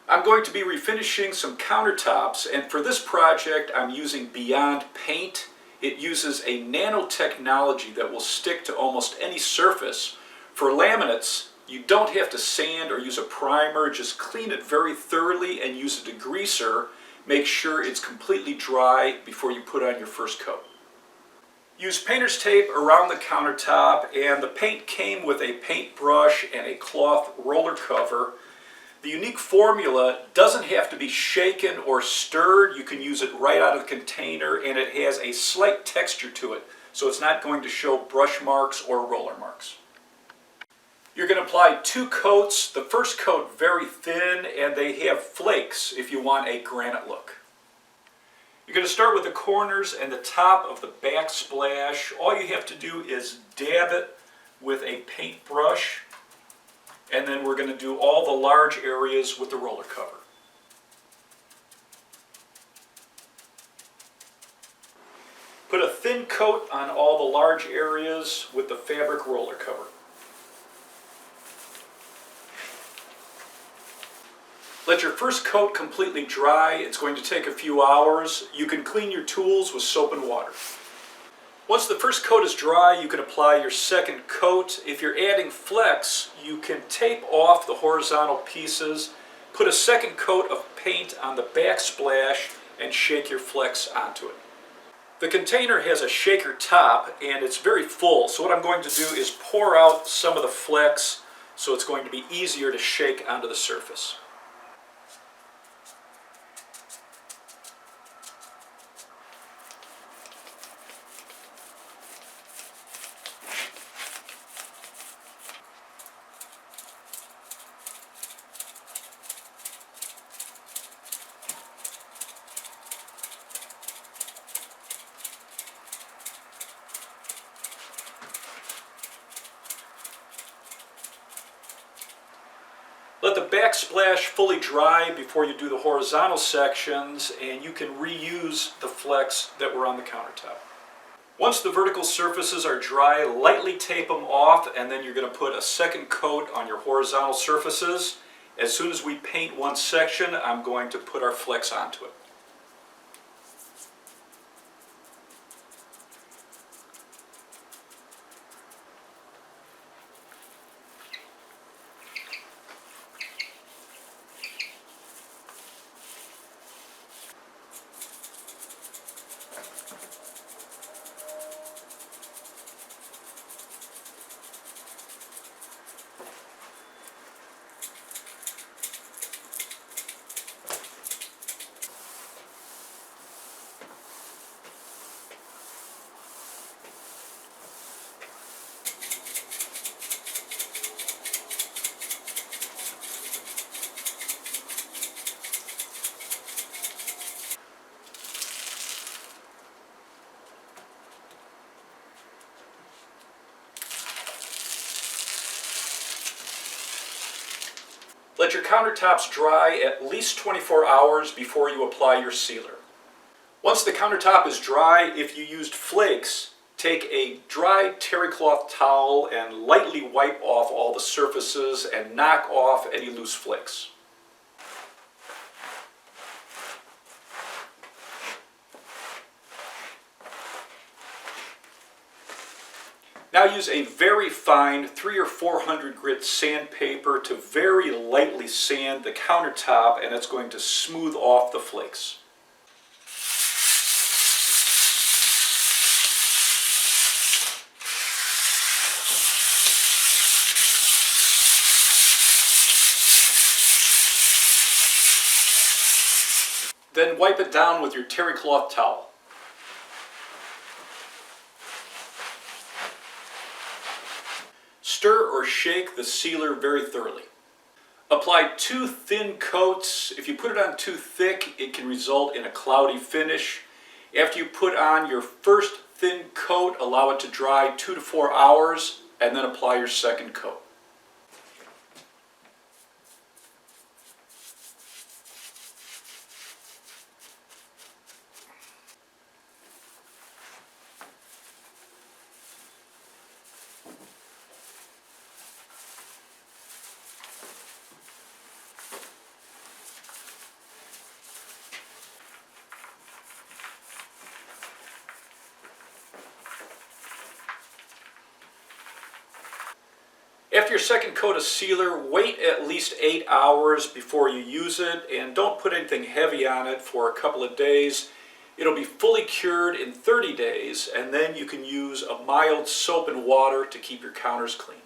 I'm going to be refinishing some countertops, and for this project I'm using Beyond Paint. It uses a nanotechnology that will stick to almost any surface. For laminates, you don't have to sand or use a primer, just clean it very thoroughly and use a degreaser. Make sure it's completely dry before you put on your first coat. Use painter's tape around the countertop, and the paint came with a paintbrush and a cloth roller cover. The unique formula doesn't have to be shaken or stirred. You can use it right out of the container, and it has a slight texture to it, so it's not going to show brush marks or roller marks. You're going to apply 2 coats. The first coat very thin, and they have flakes if you want a granite look. You're going to start with the corners and the top of the backsplash. All you have to do is dab it with a paintbrush, and then we're going to do all the large areas with the roller cover. Put a thin coat on all the large areas with the fabric roller cover. Let your first coat completely dry. It's going to take a few hours. You can clean your tools with soap and water. Once the first coat is dry, you can apply your second coat. If you're adding flecks, you can tape off the horizontal pieces, put a second coat of paint on the backsplash, and shake your flecks onto it. The container has a shaker top, and it's very full, so what I'm going to do is pour out some of the flecks so it's going to be easier to shake onto the surface. Let the backsplash fully dry before you do the horizontal sections, and you can reuse the flecks that were on the countertop. Once the vertical surfaces are dry, lightly tape them off, and then you're going to put a second coat on your horizontal surfaces. As soon as we paint one section, I'm going to put our flecks onto it. Let your countertops dry at least 24 hours before you apply your sealer. Once the countertop is dry, if you used flakes, take a dry terry cloth towel and lightly wipe off all the surfaces and knock off any loose flakes. Now use a very fine 300 or 400 grit sandpaper to very lightly sand the countertop, and it's going to smooth off the flakes. Then wipe it down with your terry cloth towel. Stir or shake the sealer very thoroughly. Apply 2 thin coats. If you put it on too thick, it can result in a cloudy finish. After you put on your first thin coat, allow it to dry 2 to 4 hours, and then apply your second coat. After your second coat of sealer, wait at least 8 hours before you use it, and don't put anything heavy on it for a couple of days. It'll be fully cured in 30 days, and then you can use a mild soap and water to keep your counters clean.